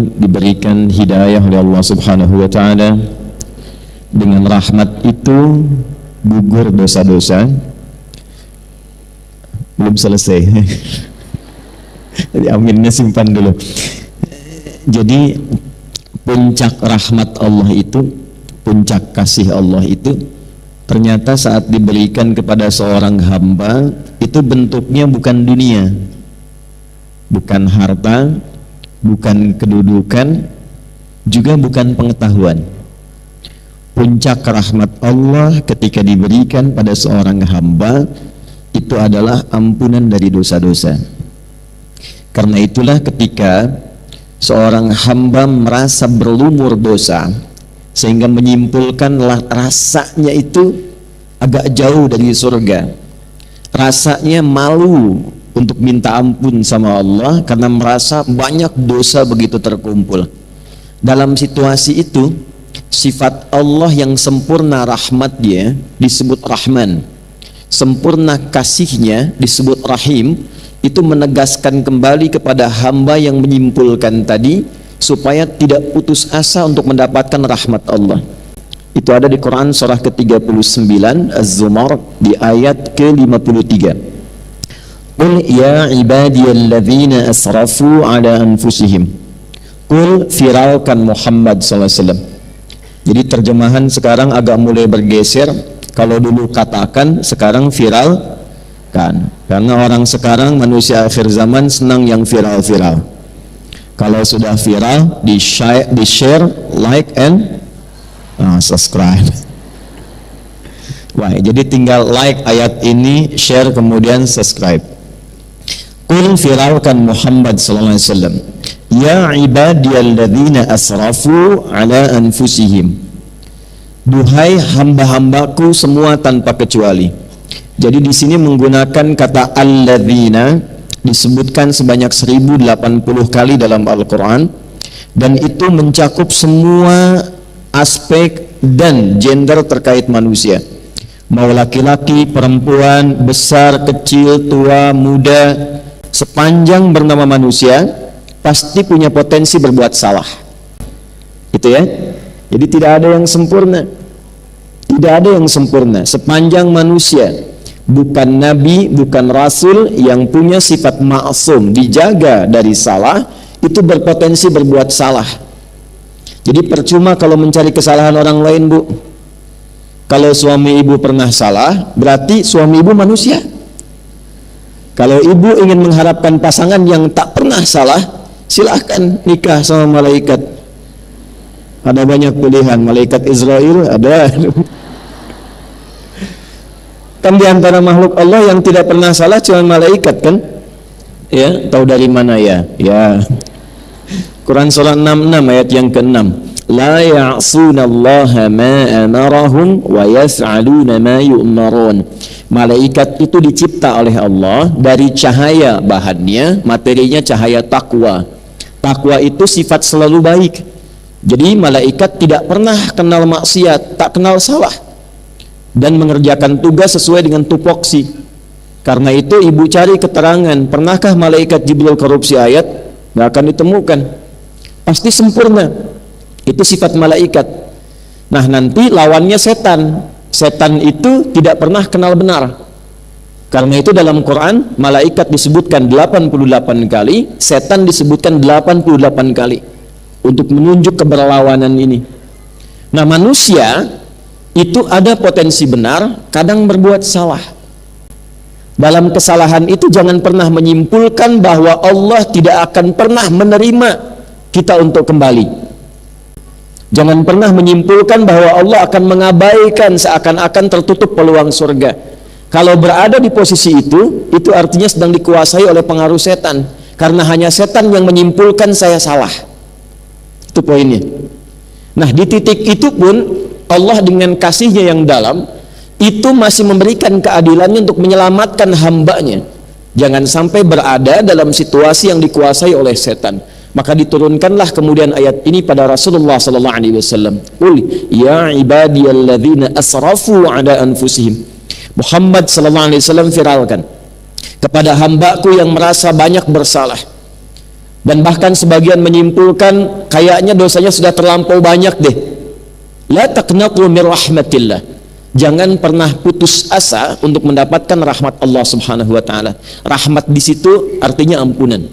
diberikan hidayah oleh Allah Subhanahu wa taala. Dengan rahmat itu gugur dosa-dosa. Belum selesai. Jadi aminnya simpan dulu. Jadi puncak rahmat Allah itu, puncak kasih Allah itu ternyata saat diberikan kepada seorang hamba itu bentuknya bukan dunia, bukan harta, bukan kedudukan, juga bukan pengetahuan. Puncak rahmat Allah ketika diberikan pada seorang hamba itu adalah ampunan dari dosa-dosa. Karena itulah ketika seorang hamba merasa berlumur dosa sehingga menyimpulkan rasanya itu agak jauh dari surga, rasanya malu untuk minta ampun sama Allah karena merasa banyak dosa begitu terkumpul. Dalam situasi itu, sifat Allah yang sempurna rahmat dia disebut Rahman, sempurna kasihnya disebut Rahim. Itu menegaskan kembali kepada hamba yang menyimpulkan tadi supaya tidak putus asa untuk mendapatkan rahmat Allah. Itu ada di Quran surah ke-39 Az-Zumar di ayat ke-53. Qul ya ibadiyalladzina asrafu ala anfusihim. Qul, firalkan Muhammad SAW. Jadi terjemahan sekarang agak mulai bergeser. Kalau dulu katakan, sekarang viral kan. Karena orang sekarang manusia akhir zaman senang yang viral-viral. Kalau sudah viral, di share, like and subscribe. Wah, jadi tinggal like ayat ini, share kemudian subscribe. Qul, firalkan Muhammad sallallahu alaihi wasallam, ya ibadiyalladzina asrafu ala anfusihim. Duhai hamba-hambaku semua tanpa kecuali. Jadi di sini menggunakan kata alladzina disebutkan sebanyak 1080 kali dalam Al-Quran, dan itu mencakup semua aspek dan gender terkait manusia, mau laki-laki, perempuan, besar, kecil, tua, muda, sepanjang bernama manusia pasti punya potensi berbuat salah. Gitu ya. Jadi tidak ada yang sempurna. Tidak ada yang sempurna sepanjang manusia. Bukan nabi, bukan rasul yang punya sifat ma'sum, dijaga dari salah, itu berpotensi berbuat salah. Jadi percuma kalau mencari kesalahan orang lain, Bu. Kalau suami ibu pernah salah, berarti suami ibu manusia. Kalau ibu ingin mengharapkan pasangan yang tak pernah salah, silahkan nikah sama malaikat. Ada banyak pilihan, malaikat Israel ada. Kan di antara makhluk Allah yang tidak pernah salah cuma malaikat kan? Ya, tahu dari mana ya? Ya. Quran surah 66 ayat yang ke-6. La ya'sunallaha ma amarahum wa yaf'aluna ma yu'marun. Malaikat itu dicipta oleh Allah dari cahaya bahannya, materinya cahaya takwa. Takwa itu sifat selalu baik. Jadi malaikat tidak pernah kenal maksiat, tak kenal salah, dan mengerjakan tugas sesuai dengan tupoksi. Karena itu ibu cari keterangan, pernahkah malaikat Jibril korupsi ayat? Nggak akan ditemukan. Pasti sempurna. Itu sifat malaikat. Nah, nanti lawannya setan. Setan itu tidak pernah kenal benar. Karena itu dalam Quran malaikat disebutkan 88 kali, setan disebutkan 88 kali untuk menunjuk keberlawanan ini. Nah, manusia itu ada potensi benar, kadang berbuat salah. Dalam kesalahan itu jangan pernah menyimpulkan bahwa Allah tidak akan pernah menerima kita untuk kembali. Jangan pernah menyimpulkan bahwa Allah akan mengabaikan seakan-akan tertutup peluang surga. Kalau berada di posisi itu artinya sedang dikuasai oleh pengaruh setan. Karena hanya setan yang menyimpulkan saya salah. Itu poinnya. Nah, di titik itu pun Allah dengan kasihnya yang dalam itu masih memberikan keadilannya untuk menyelamatkan hambanya. Jangan sampai berada dalam situasi yang dikuasai oleh setan. Maka diturunkanlah kemudian ayat ini pada Rasulullah sallallahu alaihi wasallam. Qul ya ibadiyalladzina asrafu ala anfusihim. Muhammad sallallahu alaihi wasallam firalkan kepada hambaku yang merasa banyak bersalah. Dan bahkan sebagian menyimpulkan kayaknya dosanya sudah terlampau banyak deh. La taqnatu min rahmatillah. Jangan pernah putus asa untuk mendapatkan rahmat Allah Subhanahu wa taala. Rahmat di situ artinya ampunan.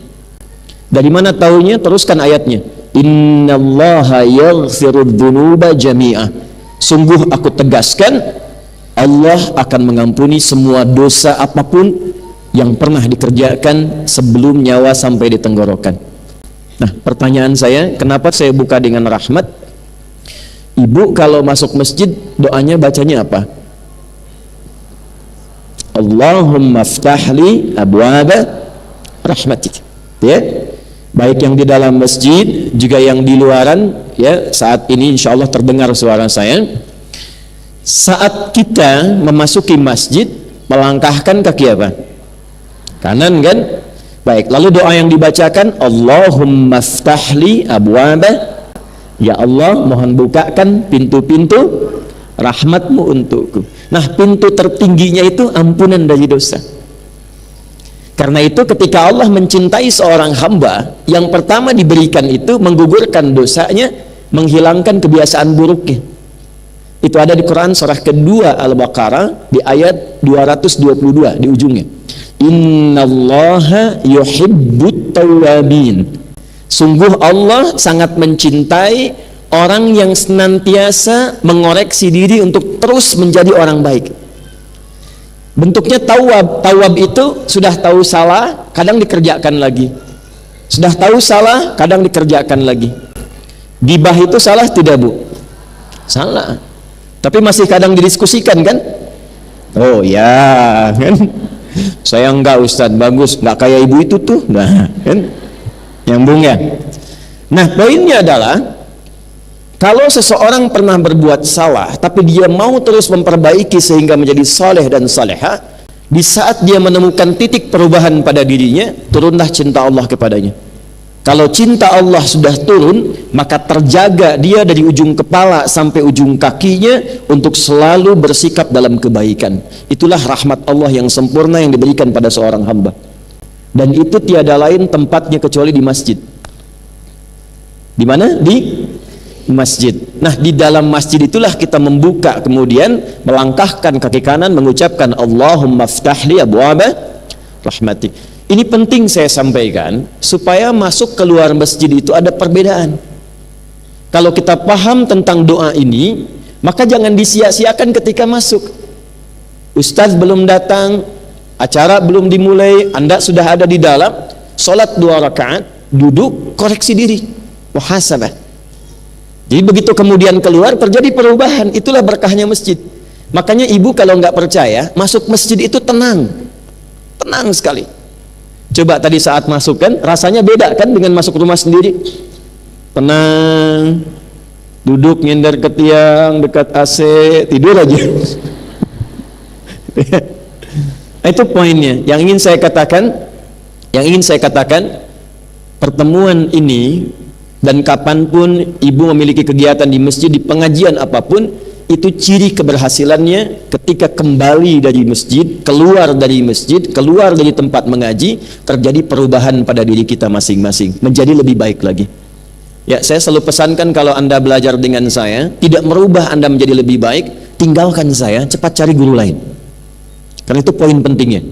Dari mana taunya? Teruskan ayatnya. Innallaha yaghfirudz dzunuba jami'a. Sungguh aku tegaskan, Allah akan mengampuni semua dosa apapun yang pernah dikerjakan sebelum nyawa sampai di tenggorokan. Nah, pertanyaan saya, kenapa saya buka dengan rahmat? Ibu kalau masuk masjid, doanya bacanya apa? Allahumma ftahli abwaba rahmatik. Ya, baik yang di dalam masjid, juga yang di luaran. Ya, saat ini insya Allah terdengar suara saya. Saat kita memasuki masjid, melangkahkan kaki apa? Kanan kan? Baik, lalu doa yang dibacakan, Allahumma ftahli abwaba, ya Allah mohon bukakan pintu-pintu rahmatmu untukku. Nah, pintu tertingginya itu ampunan dari dosa. Karena itu ketika Allah mencintai seorang hamba, yang pertama diberikan itu menggugurkan dosanya, menghilangkan kebiasaan buruknya. Itu ada di Quran surah kedua Al-Baqarah di ayat 222 di ujungnya. Innallaha yuhibbut tawwabin. Sungguh Allah sangat mencintai orang yang senantiasa mengoreksi diri untuk terus menjadi orang baik. Bentuknya tawwab. Tawwab itu sudah tahu salah, kadang dikerjakan lagi. Sudah tahu salah, kadang dikerjakan lagi. Gibah itu salah tidak, Bu? Salah. Tapi masih kadang didiskusikan kan? Oh ya, kan? Saya enggak, Ustadz, bagus, enggak kayak ibu itu tuh. Nah, kan? Nyambung ya. Nah, poinnya adalah kalau seseorang pernah berbuat salah tapi dia mau terus memperbaiki sehingga menjadi saleh dan saleha, di saat dia menemukan titik perubahan pada dirinya, turunlah cinta Allah kepadanya. Kalau cinta Allah sudah turun, maka terjaga dia dari ujung kepala sampai ujung kakinya untuk selalu bersikap dalam kebaikan. Itulah rahmat Allah yang sempurna yang diberikan pada seorang hamba. Dan itu tiada lain tempatnya kecuali di masjid. Di mana? Di masjid. Nah, di dalam masjid itulah kita membuka, kemudian melangkahkan kaki kanan, mengucapkan Allahumma ftahli abwaba rahmatik. Ini penting saya sampaikan supaya masuk keluar masjid itu ada perbedaan. Kalau kita paham tentang doa ini, maka jangan disia-siakan ketika masuk. Ustadz belum datang, acara belum dimulai, Anda sudah ada di dalam, sholat 2 rakaat, duduk, koreksi diri, muhasabah. Jadi begitu kemudian keluar terjadi perubahan. Itulah berkahnya masjid. Makanya ibu kalau nggak percaya, masuk masjid itu tenang, tenang sekali. Coba tadi saat masuk kan, rasanya beda kan dengan masuk rumah sendiri. Tenang, duduk nyender ke tiang dekat AC, tidur aja. Itu poinnya. Yang ingin saya katakan, pertemuan ini dan kapanpun ibu memiliki kegiatan di masjid, di pengajian apapun, itu ciri keberhasilannya ketika kembali dari masjid, keluar dari masjid, keluar dari tempat mengaji, terjadi perubahan pada diri kita masing-masing, menjadi lebih baik lagi. Ya, saya selalu pesankan kalau Anda belajar dengan saya, tidak merubah Anda menjadi lebih baik, tinggalkan saya, cepat cari guru lain. Karena itu poin pentingnya.